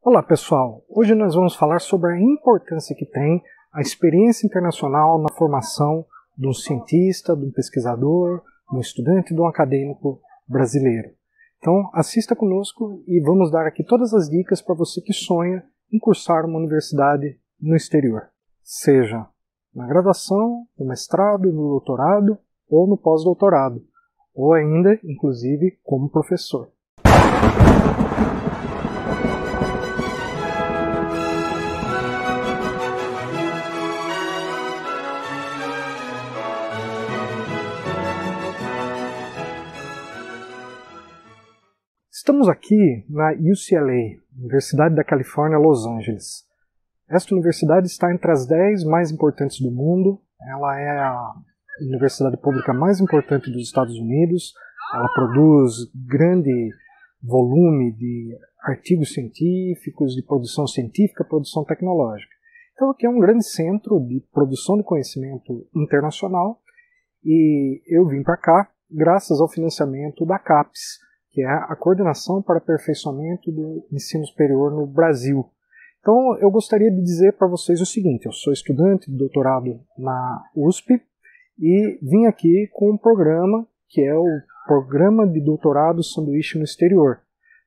Olá pessoal, hoje nós vamos falar sobre a importância que tem a experiência internacional na formação de um cientista, de um pesquisador, de um estudante, de um acadêmico brasileiro. Então assista conosco e vamos dar aqui todas as dicas para você que sonha em cursar uma universidade no exterior, seja na graduação, no mestrado, no doutorado ou no pós-doutorado, ou ainda, inclusive, como professor. Estamos aqui na UCLA, Universidade da Califórnia, Los Angeles. Esta universidade está entre as 10 mais importantes do mundo. Ela é a universidade pública mais importante dos Estados Unidos. Ela produz grande volume de artigos científicos, de produção científica, produção tecnológica. Então aqui é um grande centro de produção de conhecimento internacional e eu vim para cá graças ao financiamento da CAPES, que é a Coordenação para Aperfeiçoamento do Ensino Superior no Brasil. Então eu gostaria de dizer para vocês o seguinte: eu sou estudante de doutorado na USP e vim aqui com um programa que é o Programa de Doutorado Sanduíche no Exterior,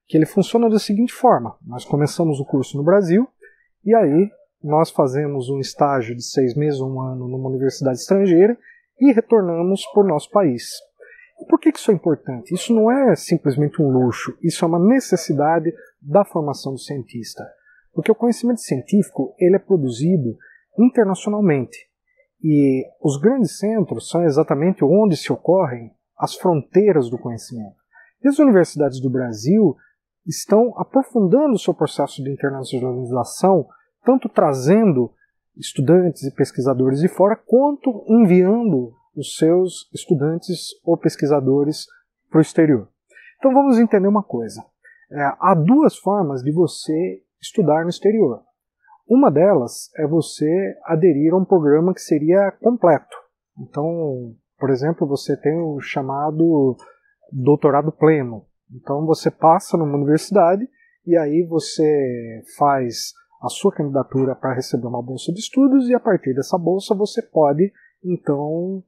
que ele funciona da seguinte forma: nós começamos o curso no Brasil e aí nós fazemos um estágio de 6 meses ou um ano numa universidade estrangeira e retornamos para o nosso país. Por que isso é importante? Isso não é simplesmente um luxo, isso é uma necessidade da formação do cientista. Porque o conhecimento científico ele é produzido internacionalmente. E os grandes centros são exatamente onde se ocorrem as fronteiras do conhecimento. E as universidades do Brasil estão aprofundando o seu processo de internacionalização, tanto trazendo estudantes e pesquisadores de fora, quanto enviando os seus estudantes ou pesquisadores para o exterior. Então vamos entender uma coisa. Há duas formas de você estudar no exterior. Uma delas é você aderir a um programa que seria completo. Então, por exemplo, você tem o chamado doutorado pleno. Então você passa numa universidade e aí você faz a sua candidatura para receber uma bolsa de estudos e a partir dessa bolsa você pode, então,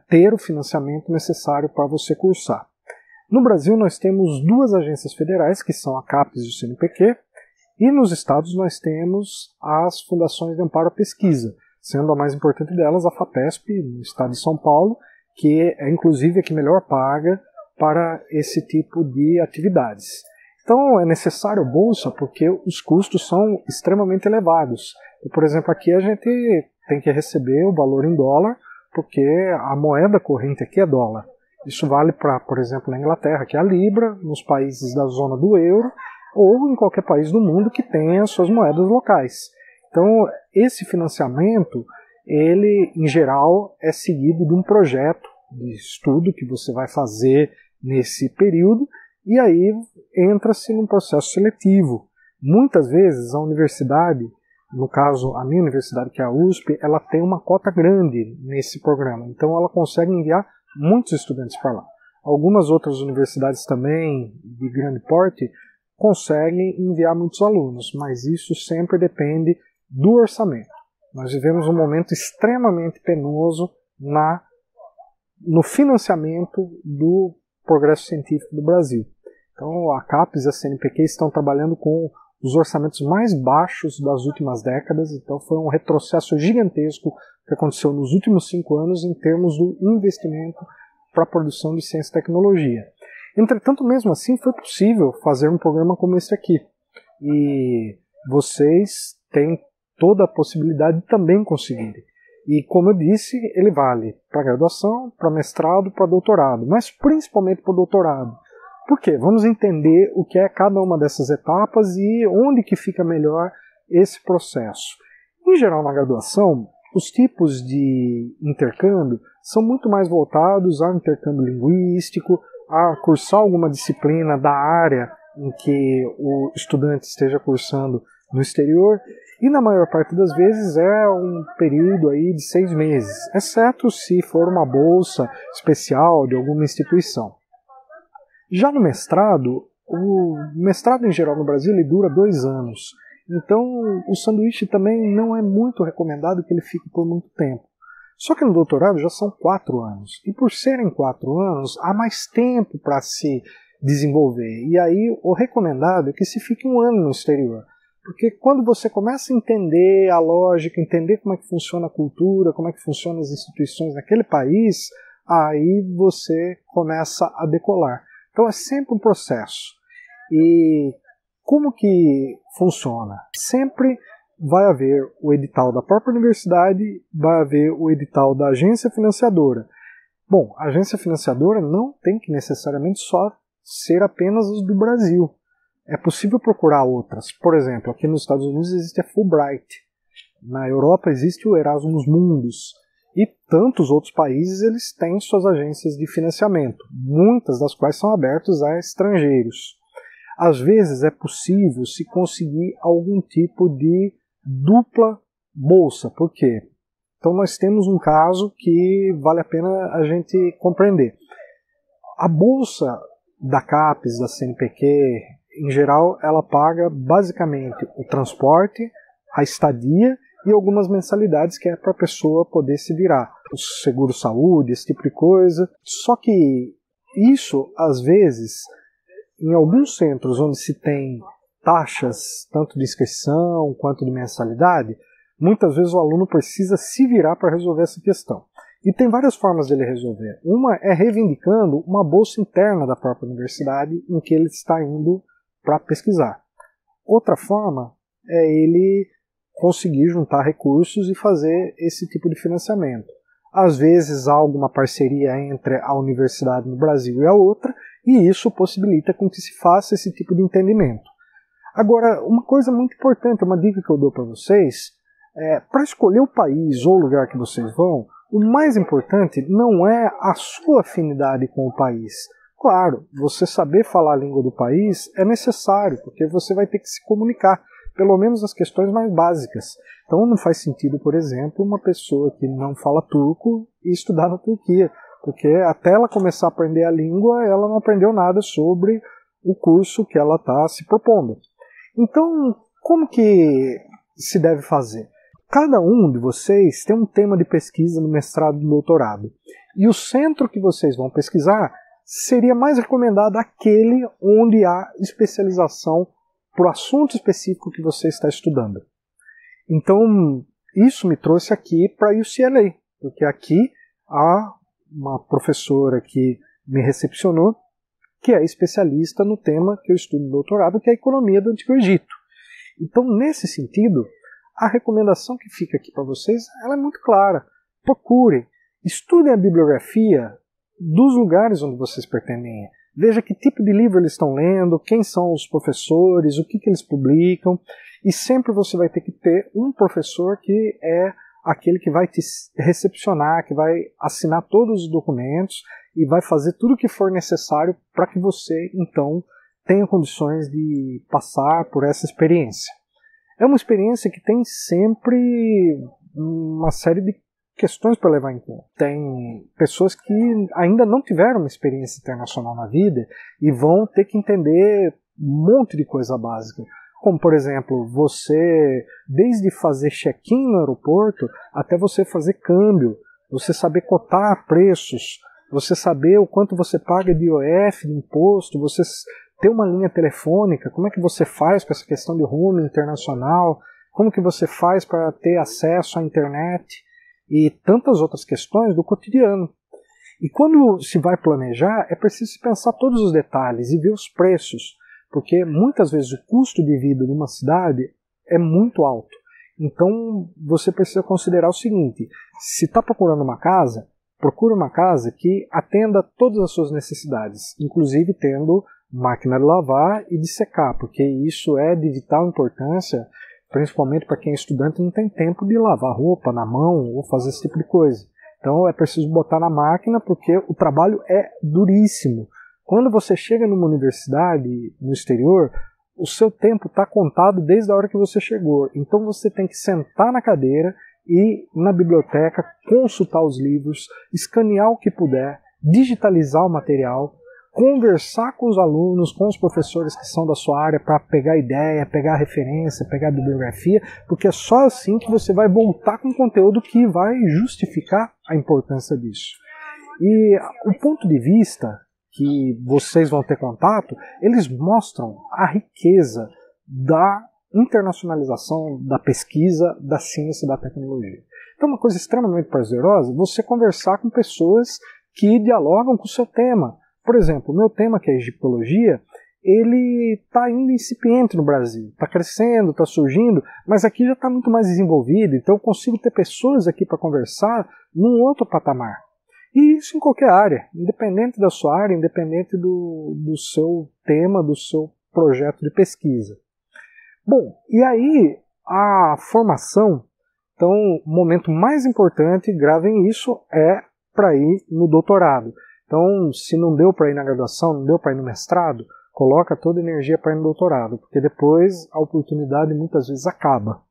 ter o financiamento necessário para você cursar. No Brasil nós temos duas agências federais, que são a CAPES e o CNPq, e nos estados nós temos as fundações de amparo à pesquisa, sendo a mais importante delas a FAPESP, no estado de São Paulo, que é inclusive a que melhor paga para esse tipo de atividades. Então é necessário bolsa porque os custos são extremamente elevados. E, por exemplo, aqui a gente tem que receber o valor em dólar, porque a moeda corrente aqui é dólar. Isso vale para, por exemplo, na Inglaterra, que é a libra, nos países da zona do euro, ou em qualquer país do mundo que tenha suas moedas locais. Então, esse financiamento, ele, em geral, é seguido de um projeto de estudo que você vai fazer nesse período, e aí entra-se num processo seletivo. Muitas vezes a universidade, no caso, a minha universidade, que é a USP, ela tem uma cota grande nesse programa. Então ela consegue enviar muitos estudantes para lá. Algumas outras universidades também, de grande porte, conseguem enviar muitos alunos, mas isso sempre depende do orçamento. Nós vivemos um momento extremamente penoso no financiamento do progresso científico do Brasil. Então a CAPES e a CNPq estão trabalhando com os orçamentos mais baixos das últimas décadas, então foi um retrocesso gigantesco que aconteceu nos últimos 5 anos em termos do investimento para a produção de ciência e tecnologia. Entretanto, mesmo assim, foi possível fazer um programa como esse aqui. E vocês têm toda a possibilidade de também conseguirem. E, como eu disse, ele vale para graduação, para mestrado, para doutorado, mas principalmente para o doutorado. Por quê? Vamos entender o que é cada uma dessas etapas e onde que fica melhor esse processo. Em geral, na graduação, os tipos de intercâmbio são muito mais voltados ao intercâmbio linguístico, a cursar alguma disciplina da área em que o estudante esteja cursando no exterior, e na maior parte das vezes é um período aí de 6 meses, exceto se for uma bolsa especial de alguma instituição. Já no mestrado, O mestrado em geral no Brasil ele dura 2 anos. Então o sanduíche também não é muito recomendado que ele fique por muito tempo. Só que no doutorado já são 4 anos. E por serem 4 anos, há mais tempo para se desenvolver. E aí o recomendado é que se fique 1 ano no exterior. Porque quando você começa a entender a lógica, entender como é que funciona a cultura, como é que funcionam as instituições naquele país, aí você começa a decolar. Então é sempre um processo. E como que funciona? Sempre vai haver o edital da própria universidade, vai haver o edital da agência financiadora. Bom, a agência financiadora não tem que necessariamente só ser apenas as do Brasil. É possível procurar outras. Por exemplo, aqui nos Estados Unidos existe a Fulbright. Na Europa existe o Erasmus Mundus. E tantos outros países eles têm suas agências de financiamento, muitas das quais são abertas a estrangeiros. Às vezes é possível se conseguir algum tipo de dupla bolsa. Por quê? Então nós temos um caso que vale a pena a gente compreender. A bolsa da CAPES, da CNPq, em geral, ela paga basicamente o transporte, a estadia e algumas mensalidades que é para a pessoa poder se virar. O seguro-saúde, esse tipo de coisa. Só que isso, às vezes, em alguns centros onde se tem taxas tanto de inscrição quanto de mensalidade, muitas vezes o aluno precisa se virar para resolver essa questão. E tem várias formas dele resolver. Uma é reivindicando uma bolsa interna da própria universidade em que ele está indo para pesquisar. Outra forma é ele conseguir juntar recursos e fazer esse tipo de financiamento. Às vezes há alguma parceria entre a universidade no Brasil e a outra, e isso possibilita com que se faça esse tipo de entendimento. Agora, uma coisa muito importante, uma dica que eu dou para vocês, para escolher o país ou o lugar que vocês vão, o mais importante não é a sua afinidade com o país. Claro, você saber falar a língua do país é necessário, porque você vai ter que se comunicar, pelo menos as questões mais básicas. Então não faz sentido, por exemplo, uma pessoa que não fala turco e estudar na Turquia, porque até ela começar a aprender a língua, ela não aprendeu nada sobre o curso que ela está se propondo. Então, como que se deve fazer? Cada um de vocês tem um tema de pesquisa no mestrado e no doutorado. E o centro que vocês vão pesquisar seria mais recomendado aquele onde há especialização para o assunto específico que você está estudando. Então, isso me trouxe aqui para a UCLA, porque aqui há uma professora que me recepcionou, que é especialista no tema que eu estudo no doutorado, que é a economia do Antigo Egito. Então, nesse sentido, a recomendação que fica aqui para vocês ela é muito clara. Procurem, estudem a bibliografia dos lugares onde vocês pertencem. Veja que tipo de livro eles estão lendo, quem são os professores, o que eles publicam. E sempre você vai ter que ter um professor que é aquele que vai te recepcionar, que vai assinar todos os documentos e vai fazer tudo o que for necessário para que você, então, tenha condições de passar por essa experiência. É uma experiência que tem sempre uma série de questões para levar em conta. Tem pessoas que ainda não tiveram uma experiência internacional na vida e vão ter que entender um monte de coisa básica. Como, por exemplo, você, desde fazer check-in no aeroporto até você fazer câmbio, você saber cotar preços, você saber o quanto você paga de IOF, de imposto, você ter uma linha telefônica, como é que você faz com essa questão de roaming internacional, como que você faz para ter acesso à internet e tantas outras questões do cotidiano. E quando se vai planejar, é preciso pensar todos os detalhes e ver os preços, porque muitas vezes o custo de vida numa cidade é muito alto. Então você precisa considerar o seguinte: se está procurando uma casa, procure uma casa que atenda todas as suas necessidades, inclusive tendo máquina de lavar e de secar, porque isso é de vital importância, principalmente para quem é estudante e não tem tempo de lavar roupa na mão ou fazer esse tipo de coisa. Então é preciso botar na máquina, porque o trabalho é duríssimo. Quando você chega numa universidade no exterior, o seu tempo está contado desde a hora que você chegou. Então você tem que sentar na cadeira e na biblioteca consultar os livros, escanear o que puder, digitalizar o material, conversar com os alunos, com os professores que são da sua área para pegar ideia, pegar referência, pegar bibliografia, porque é só assim que você vai voltar com conteúdo que vai justificar a importância disso. E o ponto de vista que vocês vão ter contato, eles mostram a riqueza da internacionalização da pesquisa, da ciência e da tecnologia. Então é uma coisa extremamente prazerosa você conversar com pessoas que dialogam com o seu tema. Por exemplo, o meu tema, que é egiptologia, ele está ainda incipiente no Brasil, está crescendo, está surgindo, mas aqui já está muito mais desenvolvido, então eu consigo ter pessoas aqui para conversar num outro patamar. E isso em qualquer área, independente da sua área, independente do seu tema, do seu projeto de pesquisa. Bom, e aí a formação, então o momento mais importante, gravem isso, é para ir no doutorado. Então, se não deu para ir na graduação, não deu para ir no mestrado, coloca toda a energia para ir no doutorado, porque depois a oportunidade muitas vezes acaba.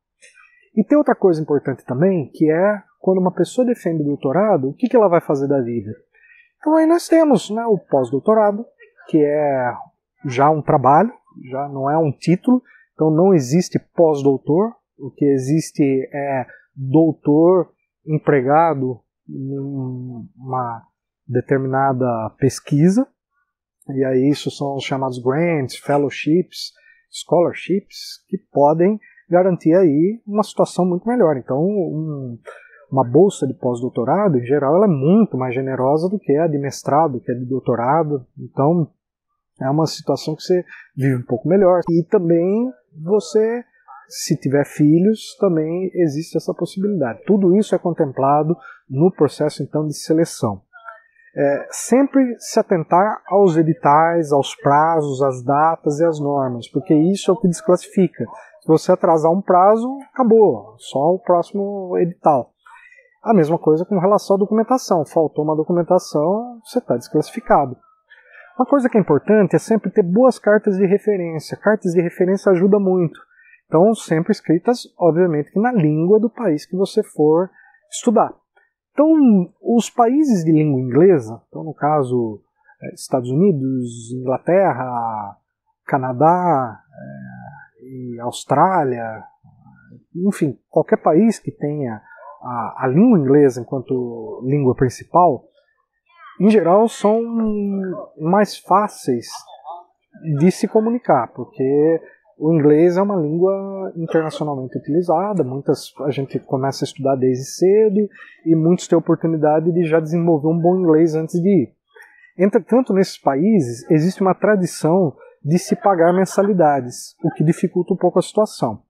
E tem outra coisa importante também, que é quando uma pessoa defende o doutorado, o que ela vai fazer da vida? Então aí nós temos, né, o pós-doutorado, que é já um trabalho, já não é um título, então não existe pós-doutor, o que existe é doutor empregado em uma determinada pesquisa, e aí isso são os chamados grants, fellowships, scholarships, que podem garantir aí uma situação muito melhor. Então, uma bolsa de pós-doutorado, em geral, ela é muito mais generosa do que a de mestrado, que a de doutorado. Então, é uma situação que você vive um pouco melhor. E também você, se tiver filhos, também existe essa possibilidade. Tudo isso é contemplado no processo, então, de seleção. Sempre se atentar aos editais, aos prazos, às datas e às normas, porque isso é o que desclassifica. Se você atrasar um prazo, acabou, só o próximo edital. A mesma coisa com relação à documentação. Faltou uma documentação, você está desclassificado. Uma coisa que é importante é sempre ter boas cartas de referência. Cartas de referência ajudam muito. Então, sempre escritas, obviamente, na língua do país que você for estudar. Então, os países de língua inglesa, então no caso Estados Unidos, Inglaterra, Canadá e Austrália, enfim, qualquer país que tenha a língua inglesa enquanto língua principal, em geral são mais fáceis de se comunicar, porque o inglês é uma língua internacionalmente utilizada, a gente começa a estudar desde cedo e muitos têm a oportunidade de já desenvolver um bom inglês antes de ir. Entretanto, nesses países existe uma tradição de se pagar mensalidades, o que dificulta um pouco a situação.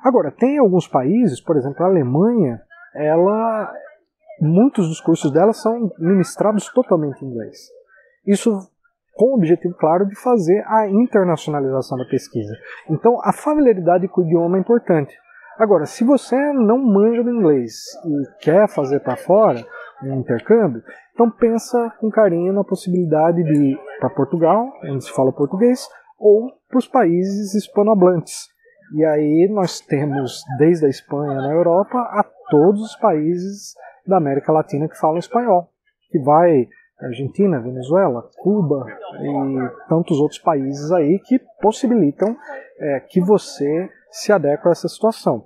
Agora, tem alguns países, por exemplo, a Alemanha, muitos dos cursos dela são ministrados totalmente em inglês. Isso com o objetivo, claro, de fazer a internacionalização da pesquisa. Então, a familiaridade com o idioma é importante. Agora, se você não manja do inglês e quer fazer para fora um intercâmbio, então pensa com carinho na possibilidade de ir para Portugal, onde se fala português, ou para os países hispanohablantes. E aí nós temos, desde a Espanha na Europa, a todos os países da América Latina que falam espanhol, que vai Argentina, Venezuela, Cuba e tantos outros países aí que possibilitam que você se adeque a essa situação.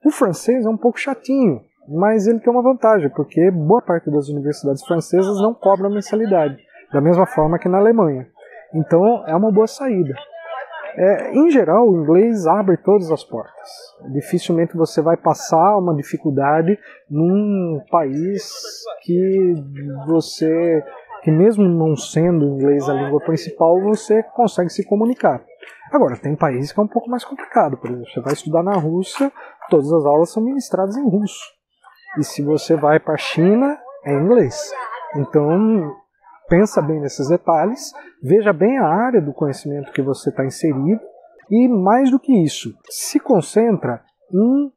O francês é um pouco chatinho, mas ele tem uma vantagem, porque boa parte das universidades francesas não cobram mensalidade, da mesma forma que na Alemanha. Então é uma boa saída. Em geral, o inglês abre todas as portas. Dificilmente você vai passar uma dificuldade num país que mesmo não sendo o inglês a língua principal, você consegue se comunicar. Agora, tem países que é um pouco mais complicado. Por exemplo, você vai estudar na Rússia, todas as aulas são ministradas em russo. E se você vai para a China, é em inglês. Então, pensa bem nesses detalhes, veja bem a área do conhecimento que você está inserido e, mais do que isso, se concentra em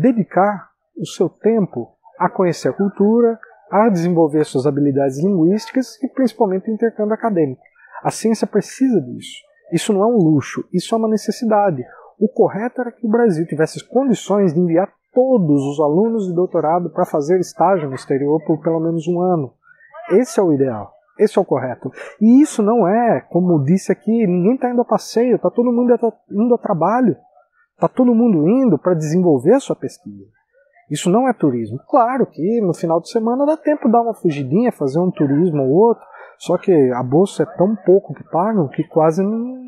dedicar o seu tempo a conhecer a cultura, a desenvolver suas habilidades linguísticas e principalmente o intercâmbio acadêmico. A ciência precisa disso. Isso não é um luxo, isso é uma necessidade. O correto era que o Brasil tivesse condições de enviar todos os alunos de doutorado para fazer estágio no exterior por pelo menos um ano. Esse é o ideal. Esse é o correto. E isso não é, como disse aqui, ninguém está indo a passeio, está todo mundo indo a trabalho. Está todo mundo indo para desenvolver a sua pesquisa. Isso não é turismo. Claro que no final de semana dá tempo de dar uma fugidinha, fazer um turismo ou outro, só que a bolsa é tão pouco que pagam que quase não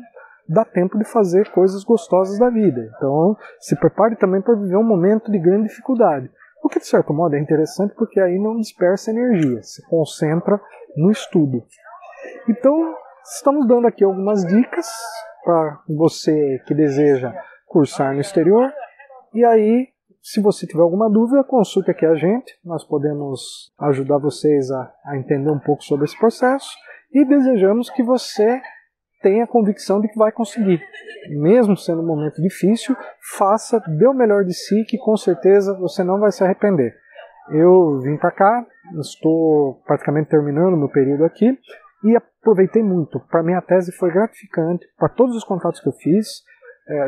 dá tempo de fazer coisas gostosas da vida. Então, se prepare também para viver um momento de grande dificuldade. O que, de certo modo, é interessante porque aí não dispersa energia, se concentra no estudo. Então, estamos dando aqui algumas dicas para você que deseja cursar no exterior. E aí, se você tiver alguma dúvida, consulte aqui a gente. Nós podemos ajudar vocês a entender um pouco sobre esse processo. E desejamos que você tenha a convicção de que vai conseguir. Mesmo sendo um momento difícil, faça, dê o melhor de si, que com certeza você não vai se arrepender. Eu vim para cá, estou praticamente terminando meu período aqui e aproveitei muito. Para minha tese foi gratificante, para todos os contatos que eu fiz.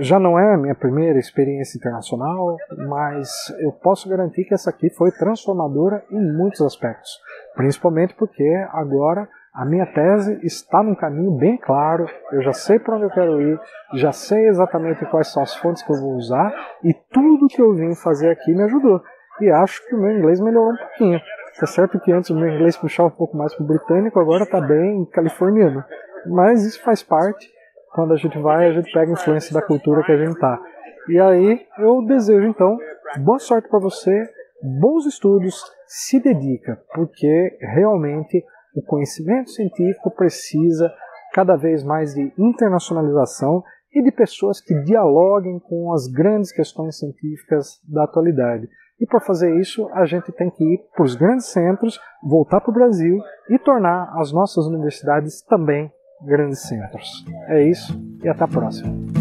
Já não é a minha primeira experiência internacional, mas eu posso garantir que essa aqui foi transformadora em muitos aspectos. Principalmente porque agora a minha tese está num caminho bem claro, eu já sei para onde eu quero ir, já sei exatamente quais são as fontes que eu vou usar, e tudo que eu vim fazer aqui me ajudou. E acho que o meu inglês melhorou um pouquinho. Tá certo que antes o meu inglês puxava um pouco mais para o britânico, agora está bem californiano. Mas isso faz parte. Quando a gente vai, a gente pega a influência da cultura que a gente tá. E aí, eu desejo, então, boa sorte para você, bons estudos, se dedica, porque realmente o conhecimento científico precisa cada vez mais de internacionalização e de pessoas que dialoguem com as grandes questões científicas da atualidade. E para fazer isso, a gente tem que ir para os grandes centros, voltar para o Brasil e tornar as nossas universidades também grandes centros. É isso e até a próxima.